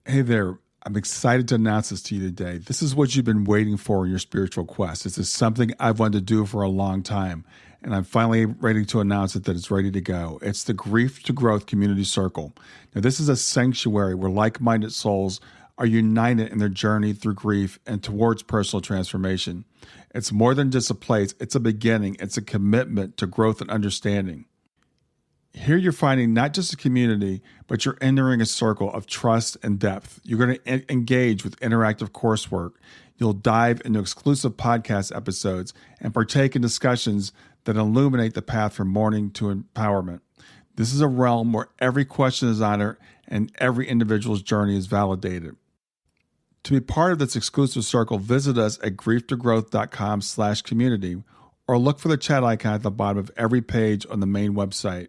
Hey there. I'm excited to announce this to you today. This is what you've been waiting for in your spiritual quest. This is something I've wanted to do for a long time, and I'm finally ready to announce it that it's ready to go. It's the Grief to Growth Community Circle. Now, this is a sanctuary where like-minded souls are united in their journey through grief and towards personal transformation. It's more than just a place. It's a beginning. It's a commitment to growth and understanding. Here you're finding not just a community, but you're entering a circle of trust and depth. You're going to engage with interactive coursework. You'll dive into exclusive podcast episodes and partake in discussions that illuminate the path from mourning to empowerment. This is a realm where every question is honored and every individual's journey is validated. To be part of this exclusive circle, visit us at grieftogrowth.com/community or look for the chat icon at the bottom of every page on the main website.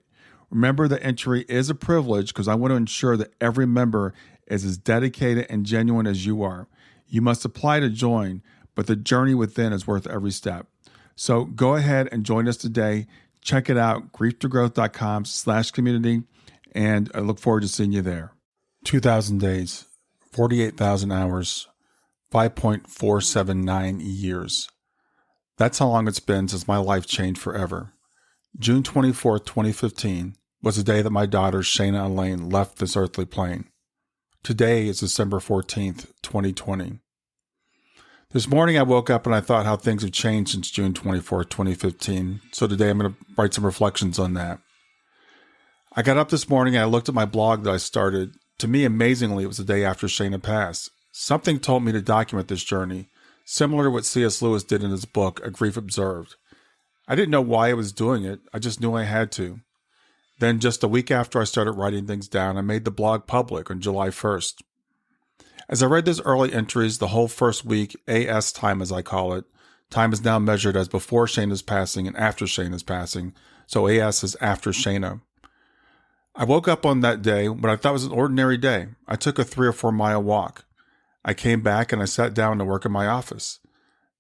Remember that entry is a privilege because I want to ensure that every member is as dedicated and genuine as you are. You must apply to join, but the journey within is worth every step. So go ahead and join us today. Check it out, grieftogrowth.com/community, and I look forward to seeing you there. 2,000 days, 48,000 hours, 5.479 years. That's how long it's been since my life changed forever. June 24th, 2015 was the day that my daughter Shayna Elayne left this earthly plane. Today is December 14th, 2020. This morning I woke up and I thought how things have changed since June 24th, 2015. So today I'm going to write some reflections on that. I got up this morning and I looked at my blog that I started. To me, amazingly, it was the day after Shayna passed. Something told me to document this journey, similar to what C.S. Lewis did in his book, A Grief Observed. I didn't know why I was doing it. I just knew I had to. Then just a week after I started writing things down, I made the blog public on July 1st. As I read those early entries, the whole first week, A.S. time as I call it, time is now measured as before Shayna's passing and after Shayna's passing, so A.S. is after Shayna. I woke up on that day, what I thought was an ordinary day. I took a 3 or 4 mile walk. I came back and I sat down to work in my office.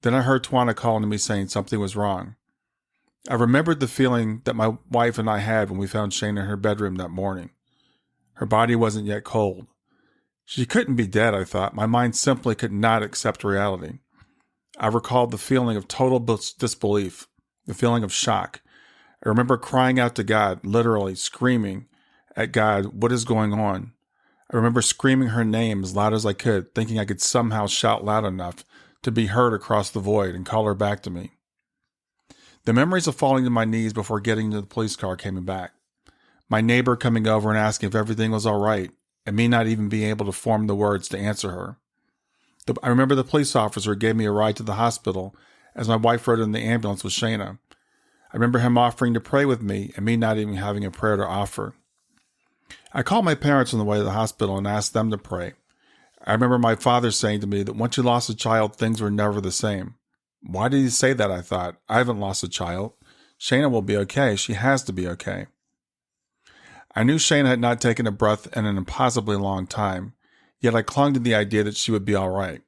Then I heard Tawana calling to me saying something was wrong. I remembered the feeling that my wife and I had when we found Shayna in her bedroom that morning. Her body wasn't yet cold. She couldn't be dead, I thought. My mind simply could not accept reality. I recalled the feeling of total disbelief, the feeling of shock. I remember crying out to God, literally screaming at God, what is going on? I remember screaming her name as loud as I could, thinking I could somehow shout loud enough to be heard across the void and call her back to me. The memories of falling to my knees before getting into the police car came back. My neighbor coming over and asking if everything was all right, and me not even being able to form the words to answer her. I remember the police officer gave me a ride to the hospital as my wife rode in the ambulance with Shayna. I remember him offering to pray with me and me not even having a prayer to offer. I called my parents on the way to the hospital and asked them to pray. I remember my father saying to me that once you lost a child, things were never the same. Why did he say that, I thought? I haven't lost a child. Shayna will be okay. She has to be okay. I knew Shayna had not taken a breath in an impossibly long time, yet I clung to the idea that she would be all right.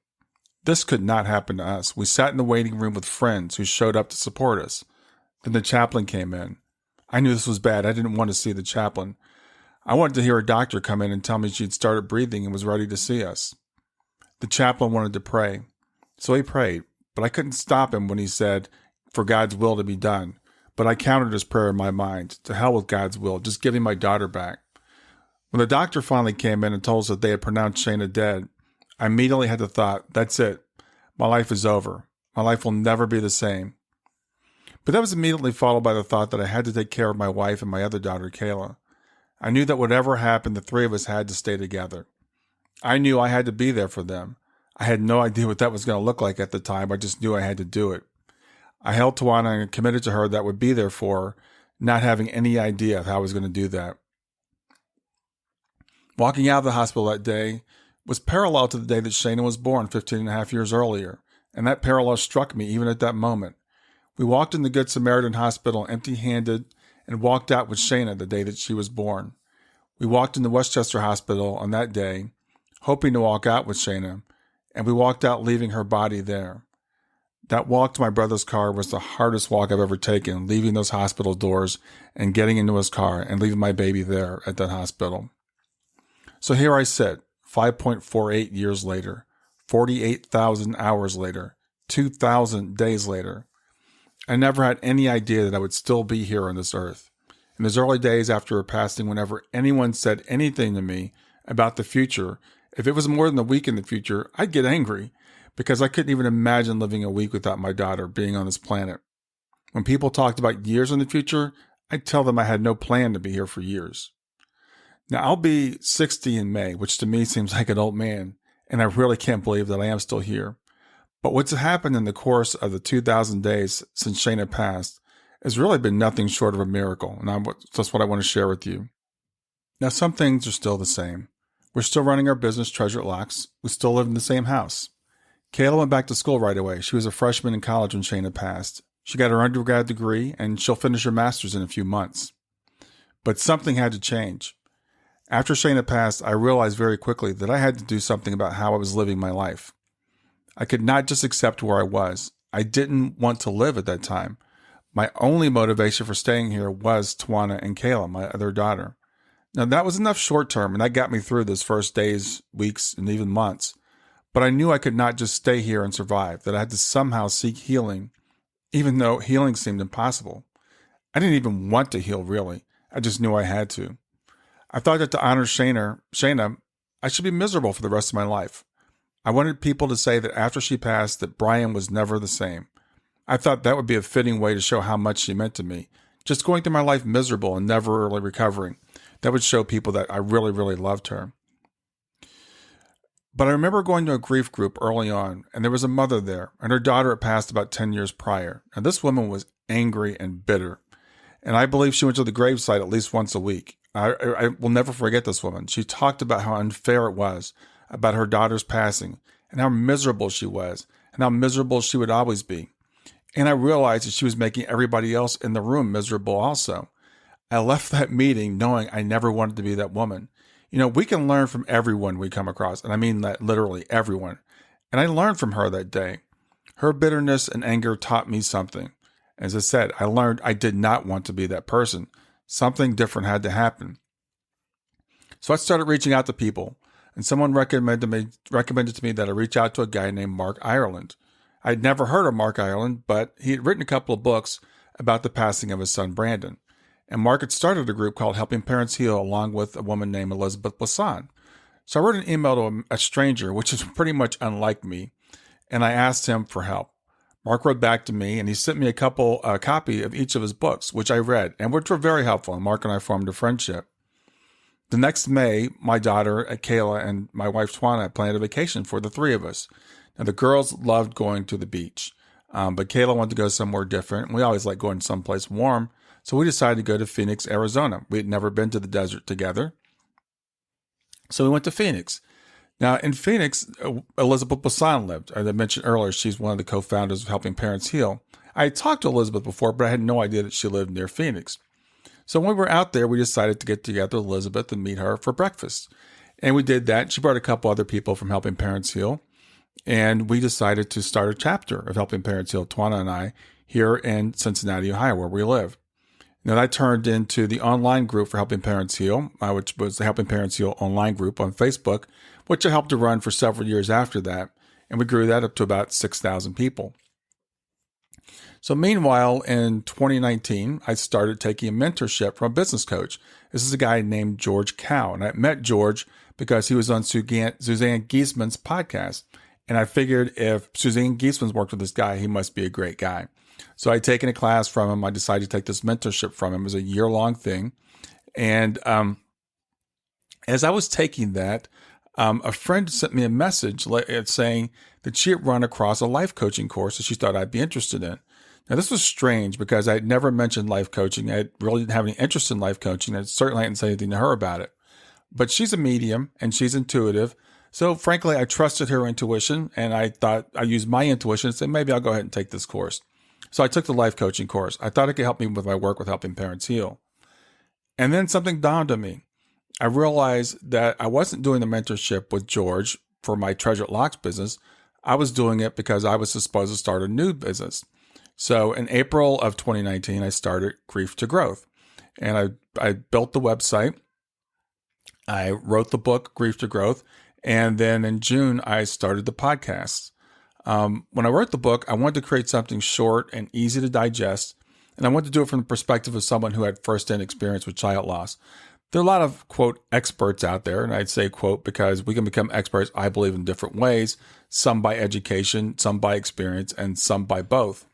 This could not happen to us. We sat in the waiting room with friends who showed up to support us. Then the chaplain came in. I knew this was bad. I didn't want to see the chaplain. I wanted to hear a doctor come in and tell me she'd started breathing and was ready to see us. The chaplain wanted to pray, so he prayed. But I couldn't stop him when he said, for God's will to be done. But I countered his prayer in my mind. To hell with God's will. Just give me my daughter back. When the doctor finally came in and told us that they had pronounced Shayna dead, I immediately had the thought, that's it. My life is over. My life will never be the same. But that was immediately followed by the thought that I had to take care of my wife and my other daughter, Kayla. I knew that whatever happened, the three of us had to stay together. I knew I had to be there for them. I had no idea what that was going to look like at the time. I just knew I had to do it. I held Tawana and committed to her that I would be there for her, not having any idea of how I was going to do that. Walking out of the hospital that day was parallel to the day that Shayna was born 15 and a half years earlier, and that parallel struck me even at that moment. We walked in the Good Samaritan Hospital empty-handed and walked out with Shayna the day that she was born. We walked in the Westchester Hospital on that day, hoping to walk out with Shayna, and we walked out leaving her body there. That walk to my brother's car was the hardest walk I've ever taken, leaving those hospital doors and getting into his car and leaving my baby there at that hospital. So here I sit, 5.48 years later, 48,000 hours later, 2,000 days later. I never had any idea that I would still be here on this earth. In those early days after her passing, whenever anyone said anything to me about the future, if it was more than a week in the future, I'd get angry because I couldn't even imagine living a week without my daughter being on this planet. When people talked about years in the future, I'd tell them I had no plan to be here for years. Now, I'll be 60 in May, which to me seems like an old man, and I really can't believe that I am still here. But what's happened in the course of the 2,000 days since Shayna passed has really been nothing short of a miracle, and that's what I want to share with you. Now, some things are still the same. We're still running our business, Treasure Locks. We still live in the same house. Kayla went back to school right away. She was a freshman in college when Shayna passed. She got her undergrad degree, and she'll finish her master's in a few months. But something had to change. After Shayna passed, I realized very quickly that I had to do something about how I was living my life. I could not just accept where I was. I didn't want to live at that time. My only motivation for staying here was Tawana and Kayla, my other daughter. Now, that was enough short term, and that got me through those first days, weeks, and even months. But I knew I could not just stay here and survive, that I had to somehow seek healing, even though healing seemed impossible. I didn't even want to heal, really. I just knew I had to. I thought that to honor Shayna, I should be miserable for the rest of my life. I wanted people to say that after she passed, that Brian was never the same. I thought that would be a fitting way to show how much she meant to me. Just going through my life miserable and never really recovering. That would show people that I really, really loved her. But I remember going to a grief group early on, and there was a mother there, and her daughter had passed about 10 years prior. And this woman was angry and bitter. And I believe she went to the gravesite at least once a week. I will never forget this woman. She talked about how unfair it was about her daughter's passing, and how miserable she was, and how miserable she would always be. And I realized that she was making everybody else in the room miserable also. I left that meeting knowing I never wanted to be that woman. You know, we can learn from everyone we come across, and I mean that literally everyone. And I learned from her that day. Her bitterness and anger taught me something. As I said, I learned I did not want to be that person. Something different had to happen. So I started reaching out to people, and someone recommended to me that I reach out to a guy named Mark Ireland. I'd never heard of Mark Ireland, but he had written a couple of books about the passing of his son, Brandon. And Mark had started a group called Helping Parents Heal, along with a woman named Elizabeth Bassan. So I wrote an email to a stranger, which is pretty much unlike me, and I asked him for help. Mark wrote back to me, and he sent me a copy of each of his books, which I read, and which were very helpful, and Mark and I formed a friendship. The next May, my daughter, Kayla, and my wife, Tawana, planned a vacation for the three of us. Now, the girls loved going to the beach, but Kayla wanted to go somewhere different. We always like going someplace warm, so we decided to go to Phoenix, Arizona. We had never been to the desert together, so we went to Phoenix. Now, in Phoenix, Elizabeth Bassan lived. As I mentioned earlier, she's one of the co-founders of Helping Parents Heal. I had talked to Elizabeth before, but I had no idea that she lived near Phoenix. So when we were out there, we decided to get together with Elizabeth and meet her for breakfast. And we did that. She brought a couple other people from Helping Parents Heal. And we decided to start a chapter of Helping Parents Heal, Tawana and I, here in Cincinnati, Ohio, where we live. Now, that turned into the online group for Helping Parents Heal, which was the Helping Parents Heal online group on Facebook, which I helped to run for several years after that. And we grew that up to about 6,000 people. So meanwhile, in 2019, I started taking a mentorship from a business coach. This is a guy named George Cow. And I met George because he was on Suzanne Gieseman's podcast. And I figured if Suzanne Gieseman's worked with this guy, he must be a great guy. So I'd taken a class from him. I decided to take this mentorship from him. It was a year-long thing. And as I was taking that, a friend sent me a message saying that she had run across a life coaching course that she thought I'd be interested in. Now, this was strange because I had never mentioned life coaching. I really didn't have any interest in life coaching. I certainly hadn't said anything to her about it. But she's a medium and she's intuitive. So frankly, I trusted her intuition, and I thought I used my intuition and said, maybe I'll go ahead and take this course. So I took the life coaching course. I thought it could help me with my work with Helping Parents Heal. And then something dawned on me. I realized that I wasn't doing the mentorship with George for my Treasure Locks business. I was doing it because I was supposed to start a new business. So in April of 2019, I started Grief to Growth. And I built the website. I wrote the book, Grief to Growth. And then in June, I started the podcast. When I wrote the book, I wanted to create something short and easy to digest, and I wanted to do it from the perspective of someone who had firsthand experience with child loss. There are a lot of, quote, experts out there, and I'd say, quote, because we can become experts, I believe, in different ways, some by education, some by experience, and some by both.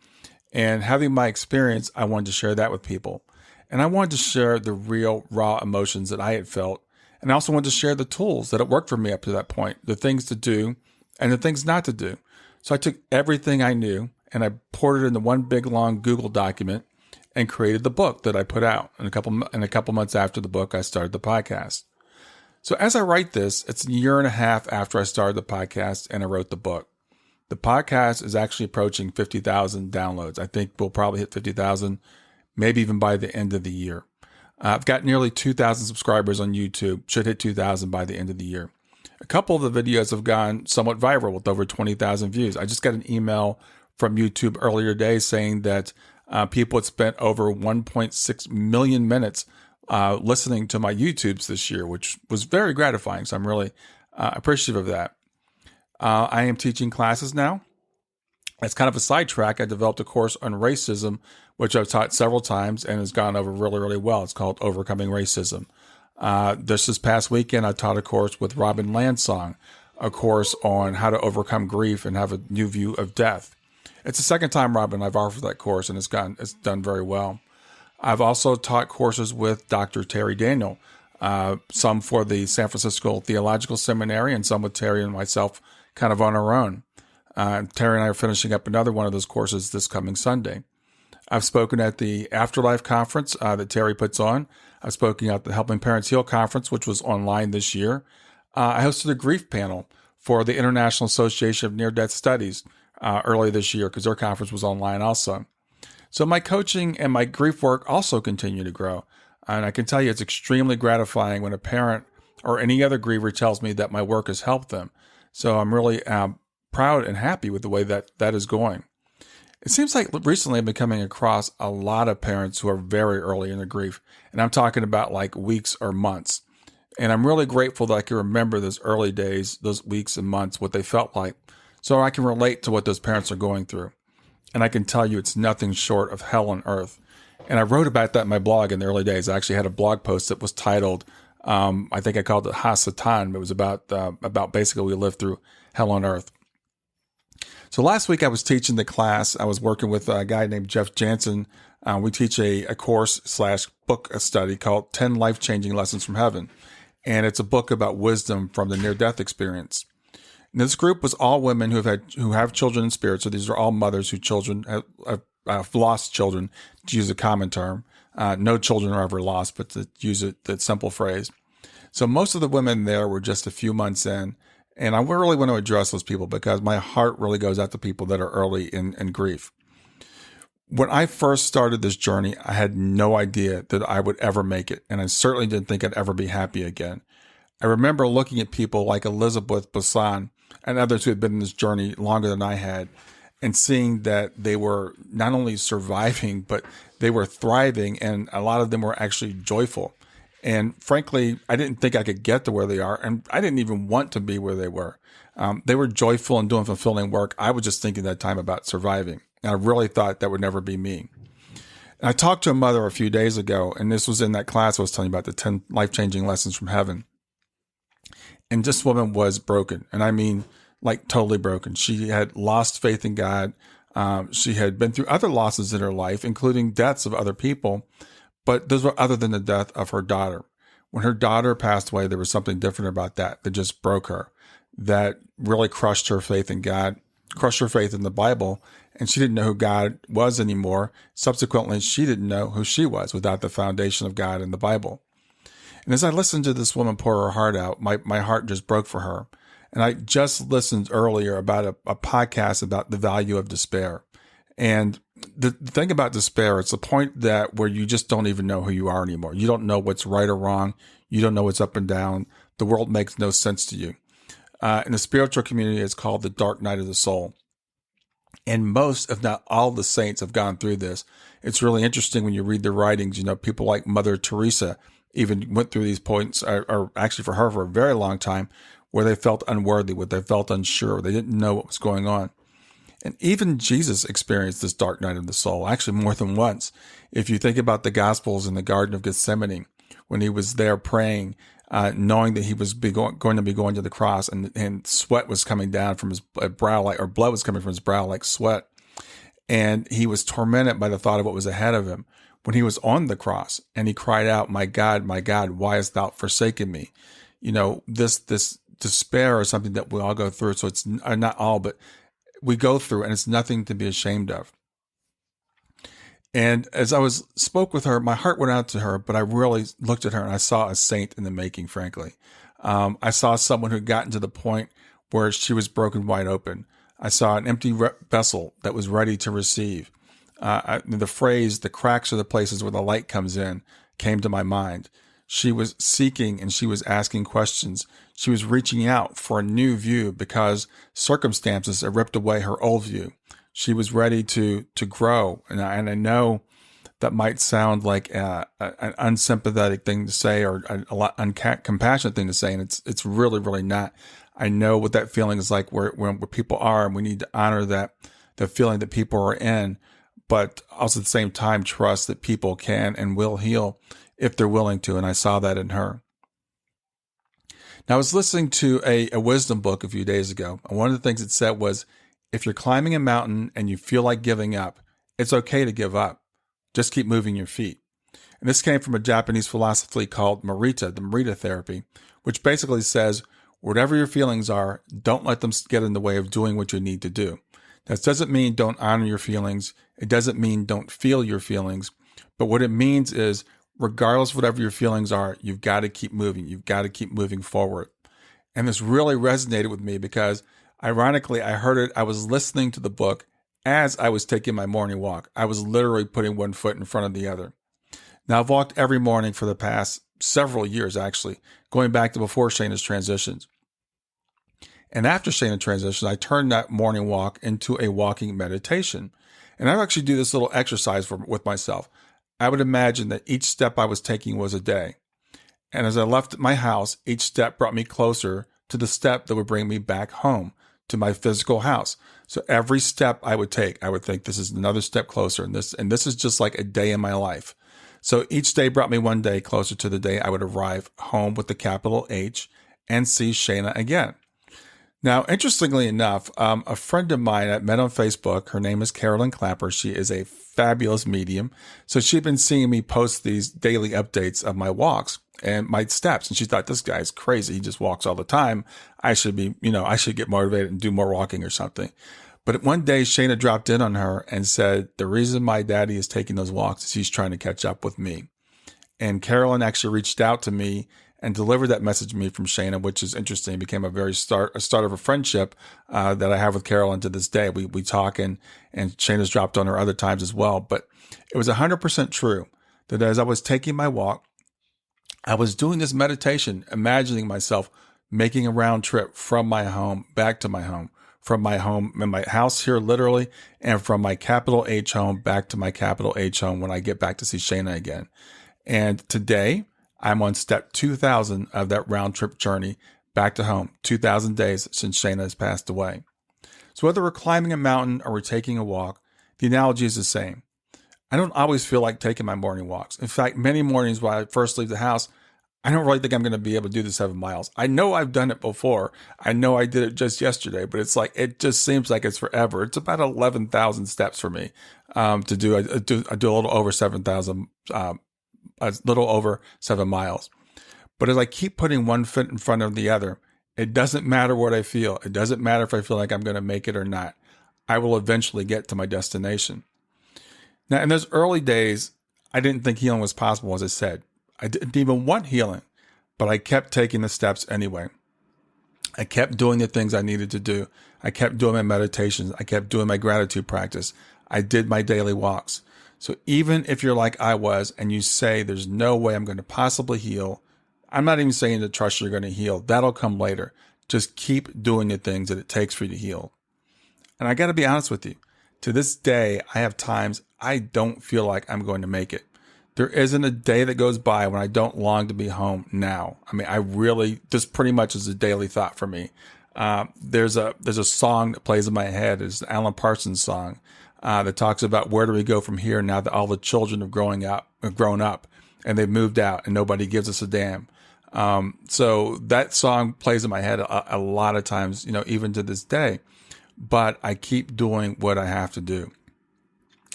And having my experience, I wanted to share that with people. And I wanted to share the real, raw emotions that I had felt. And I also wanted to share the tools that had worked for me up to that point, the things to do and the things not to do. So I took everything I knew and I poured it into one big, long Google document and created the book that I put out. And a couple months after the book, I started the podcast. So as I write this, it's a year and a half after I started the podcast and I wrote the book. The podcast is actually approaching 50,000 downloads. I think we'll probably hit 50,000, maybe even by the end of the year. I've got nearly 2,000 subscribers on YouTube, should hit 2,000 by the end of the year. A couple of the videos have gone somewhat viral with over 20,000 views. I just got an email from YouTube earlier today saying that people had spent over 1.6 million minutes listening to my YouTubes this year, which was very gratifying. So I'm really appreciative of that. I am teaching classes now. As kind of a sidetrack, I developed a course on racism, which I've taught several times and has gone over really, really well. It's called Overcoming Racism. This past weekend, I taught a course with Robin Lansong, a course on how to overcome grief and have a new view of death. It's the second time, Robin, I've offered that course, and it's done very well. I've also taught courses with Dr. Terry Daniel, some for the San Francisco Theological Seminary and some with Terry and myself kind of on our own. Terry and I are finishing up another one of those courses this coming Sunday. I've spoken at the Afterlife Conference that Terry puts on. I've spoken at the Helping Parents Heal Conference, which was online this year. I hosted a grief panel for the International Association of Near-Death Studies early this year because their conference was online also. So my coaching and my grief work also continue to grow. And I can tell you it's extremely gratifying when a parent or any other griever tells me that my work has helped them. So I'm really proud and happy with the way that is going. It seems like recently I've been coming across a lot of parents who are very early in their grief. And I'm talking about like weeks or months. And I'm really grateful that I can remember those early days, those weeks and months, what they felt like. So I can relate to what those parents are going through. And I can tell you it's nothing short of hell on earth. And I wrote about that in my blog in the early days. I actually had a blog post that was titled, I think I called it Ha-Satan. It was about basically we lived through hell on earth. So last week I was teaching the class. I was working with a guy named Jeff Jansen. We teach a course/book study called 10 Life-Changing Lessons from Heaven. And it's a book about wisdom from the near-death experience. And this group was all women who have children in spirit. So these are all mothers whose children have lost children, to use a common term. No children are ever lost, but to use that simple phrase. So most of the women there were just a few months in. And I really want to address those people because my heart really goes out to people that are early in grief. When I first started this journey, I had no idea that I would ever make it. And I certainly didn't think I'd ever be happy again. I remember looking at people like Elizabeth Bassan and others who had been in this journey longer than I had and seeing that they were not only surviving, but they were thriving. And a lot of them were actually joyful. And frankly, I didn't think I could get to where they are. And I didn't even want to be where they were. They were joyful and doing fulfilling work. I was just thinking that time about surviving. And I really thought that would never be me. And I talked to a mother a few days ago, and this was in that class I was telling you about, the 10 life-changing lessons from heaven. And this woman was broken. And I mean, like totally broken. She had lost faith in God. She had been through other losses in her life, including deaths of other people. But those were other than the death of her daughter. When her daughter passed away, there was something different about that just broke her, that really crushed her faith in God, crushed her faith in the Bible, and she didn't know who God was anymore. Subsequently, she didn't know who she was without the foundation of God in the Bible. And as I listened to this woman pour her heart out, my heart just broke for her. And I just listened earlier about a podcast about the value of despair. And the thing about despair, it's the point where you just don't even know who you are anymore. You don't know what's right or wrong. You don't know what's up and down. The world makes no sense to you. In the spiritual community, it's called the dark night of the soul. And most, if not all, the saints have gone through this. It's really interesting when you read their writings. People like Mother Teresa even went through these points, or actually for her for a very long time, where they felt unworthy, where they felt unsure, they didn't know what was going on. And even Jesus experienced this dark night of the soul, actually more than once. If you think about the Gospels in the Garden of Gethsemane, when he was there praying, knowing that he was going to be going to the cross, and sweat was coming down from his brow, or blood was coming from his brow like sweat. And he was tormented by the thought of what was ahead of him when he was on the cross. And he cried out, my God, why hast thou forsaken me? You know, this despair is something that we all go through. So it's not all, but we go through, and it's nothing to be ashamed of. And as I spoke with her, my heart went out to her, but I really looked at her and I saw a saint in the making, frankly. I saw someone who had gotten to the point where she was broken wide open. I saw an empty vessel that was ready to receive. The phrase, the cracks are the places where the light comes in, came to my mind. She was seeking and she was asking questions. She was reaching out for a new view because circumstances had ripped away her old view. She was ready to grow. And I know that might sound like an unsympathetic thing to say, or a lot uncompassionate thing to say. And it's really, really not. I know what that feeling is like where people are, and we need to honor that, the feeling that people are in, but also at the same time, trust that people can and will heal if they're willing to. And I saw that in her. Now, I was listening to a wisdom book a few days ago, and one of the things it said was, if you're climbing a mountain and you feel like giving up, it's okay to give up. Just keep moving your feet. And this came from a Japanese philosophy called the Morita therapy, which basically says, whatever your feelings are, don't let them get in the way of doing what you need to do. That doesn't mean don't honor your feelings. It doesn't mean don't feel your feelings. But what it means is, regardless of whatever your feelings are, you've got to keep moving. You've got to keep moving forward. And this really resonated with me because, ironically, I heard it. I was listening to the book as I was taking my morning walk. I was literally putting one foot in front of the other. Now, I've walked every morning for the past several years, actually, going back to before Shayna's transitions. And after Shayna transitioned, I turned that morning walk into a walking meditation. And I actually do this little exercise with myself. I would imagine that each step I was taking was a day. And as I left my house, each step brought me closer to the step that would bring me back home to my physical house. So every step I would take, I would think this is another step closer. And this is just like a day in my life. So each day brought me one day closer to the day I would arrive home with the capital H and see Shayna again. Now, interestingly enough, a friend of mine I met on Facebook, her name is Carolyn Clapper. She is a fabulous medium. So she'd been seeing me post these daily updates of my walks and my steps. And she thought, this guy's crazy. He just walks all the time. I should get motivated and do more walking or something. But one day, Shayna dropped in on her and said, the reason my daddy is taking those walks is he's trying to catch up with me. And Carolyn actually reached out to me and delivered that message to me from Shayna, which is interesting. It became a start of a friendship that I have with Carolyn to this day. We talk, and Shayna's dropped on her other times as well. But it was 100% true that as I was taking my walk, I was doing this meditation, imagining myself making a round trip from my home back to my home, from my home in my house here literally, and from my capital H home back to my capital H home when I get back to see Shayna again. And today, I'm on step 2,000 of that round trip journey back to home, 2,000 days since Shayna has passed away. So whether we're climbing a mountain or we're taking a walk, the analogy is the same. I don't always feel like taking my morning walks. In fact, many mornings when I first leave the house, I don't really think I'm going to be able to do the 7 miles. I know I've done it before. I know I did it just yesterday, but it's like, it just seems like it's forever. It's about 11,000 steps for me to do. I do a little over 7,000 a little over 7 miles. But as I keep putting one foot in front of the other, it doesn't matter what I feel. It doesn't matter if I feel like I'm going to make it or not. I will eventually get to my destination. Now, in those early days, I didn't think healing was possible, as I said. I didn't even want healing, but I kept taking the steps anyway. I kept doing the things I needed to do. I kept doing my meditations. I kept doing my gratitude practice. I did my daily walks. So even if you're like I was and you say there's no way I'm going to possibly heal, I'm not even saying to trust you're going to heal. That'll come later. Just keep doing the things that it takes for you to heal. And I got to be honest with you. To this day, I have times I don't feel like I'm going to make it. There isn't a day that goes by when I don't long to be home now. I mean, I really, this pretty much is a daily thought for me. There's a song that plays in my head. It's an Alan Parsons song that talks about where do we go from here now that all the children have grown up and they've moved out and nobody gives us a damn. So that song plays in my head a lot of times, even to this day, but I keep doing what I have to do.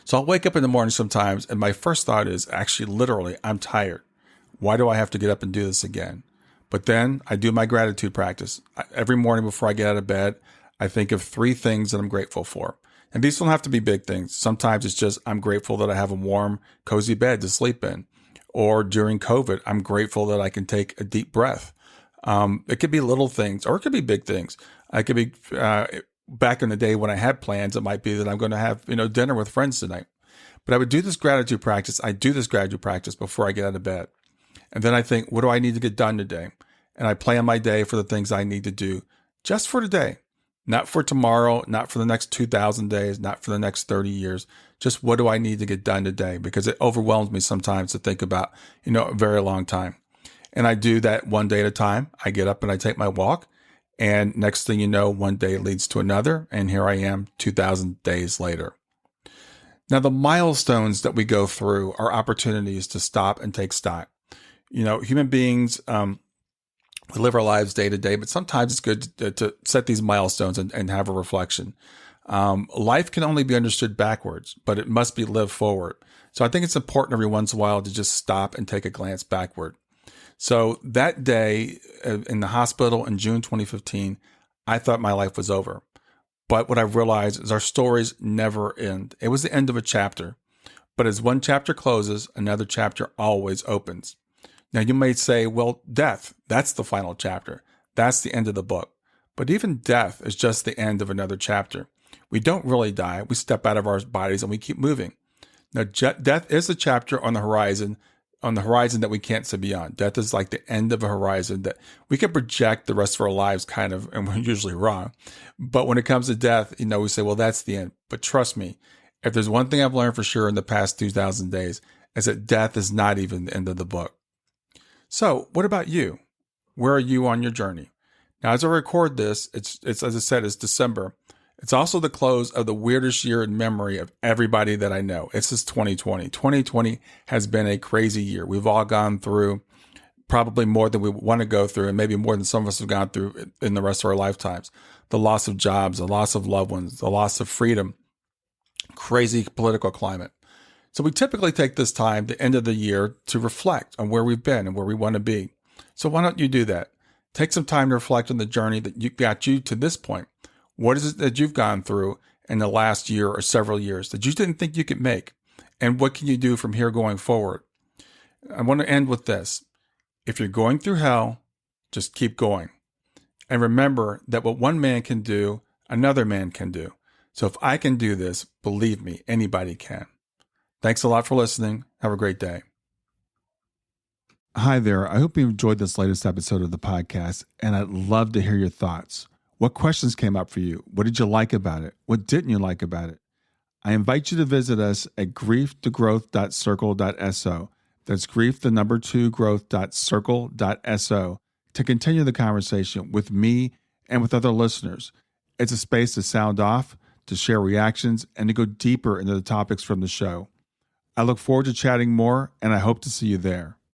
So I'll wake up in the morning sometimes and my first thought is actually literally, I'm tired. Why do I have to get up and do this again? But then I do my gratitude practice. Every morning before I get out of bed, I think of 3 things that I'm grateful for. And these don't have to be big things. Sometimes it's just, I'm grateful that I have a warm, cozy bed to sleep in. Or during COVID, I'm grateful that I can take a deep breath. It could be little things or it could be big things. I could be, back in the day when I had plans, it might be that I'm going to have, dinner with friends tonight. But I would do this gratitude practice. I do this gratitude practice before I get out of bed. And then I think, what do I need to get done today? And I plan my day for the things I need to do just for today, not for tomorrow, not for the next 2,000 days, not for the next 30 years. Just what do I need to get done today? Because it overwhelms me sometimes to think about, a very long time. And I do that one day at a time. I get up and I take my walk. And next thing you know, one day leads to another. And here I am 2,000 days later. Now, the milestones that we go through are opportunities to stop and take stock. Human beings, we live our lives day to day, but sometimes it's good to set these milestones and have a reflection. Life can only be understood backwards, but it must be lived forward. So I think it's important every once in a while to just stop and take a glance backward. So that day in the hospital in June 2015, I thought my life was over. But what I've realized is our stories never end. It was the end of a chapter. But as one chapter closes, another chapter always opens. Now you may say, well, death, that's the final chapter. That's the end of the book. But even death is just the end of another chapter. We don't really die. We step out of our bodies and we keep moving. Now, death is a chapter on the horizon that we can't see beyond. Death is like the end of a horizon that we can project the rest of our lives kind of, and we're usually wrong. But when it comes to death, we say, well, that's the end. But trust me, if there's one thing I've learned for sure in the past 2,000 days, is that death is not even the end of the book. So what about you? Where are you on your journey? Now, as I record this, it's as I said, it's December. It's also the close of the weirdest year in memory of everybody that I know. It's just 2020. 2020 has been a crazy year. We've all gone through probably more than we want to go through, and maybe more than some of us have gone through in the rest of our lifetimes. The loss of jobs, the loss of loved ones, the loss of freedom, crazy political climate. So we typically take this time, the end of the year, to reflect on where we've been and where we want to be. So why don't you do that? Take some time to reflect on the journey that got you to this point. What is it that you've gone through in the last year or several years that you didn't think you could make? And what can you do from here going forward? I want to end with this. If you're going through hell, just keep going. And remember that what one man can do, another man can do. So if I can do this, believe me, anybody can. Thanks a lot for listening. Have a great day. Hi there. I hope you enjoyed this latest episode of the podcast, and I'd love to hear your thoughts. What questions came up for you? What did you like about it? What didn't you like about it? I invite you to visit us at growth2growth.circle.so. That's growth2growth.circle.so to continue the conversation with me and with other listeners. It's a space to sound off, to share reactions, and to go deeper into the topics from the show. I look forward to chatting more, and I hope to see you there.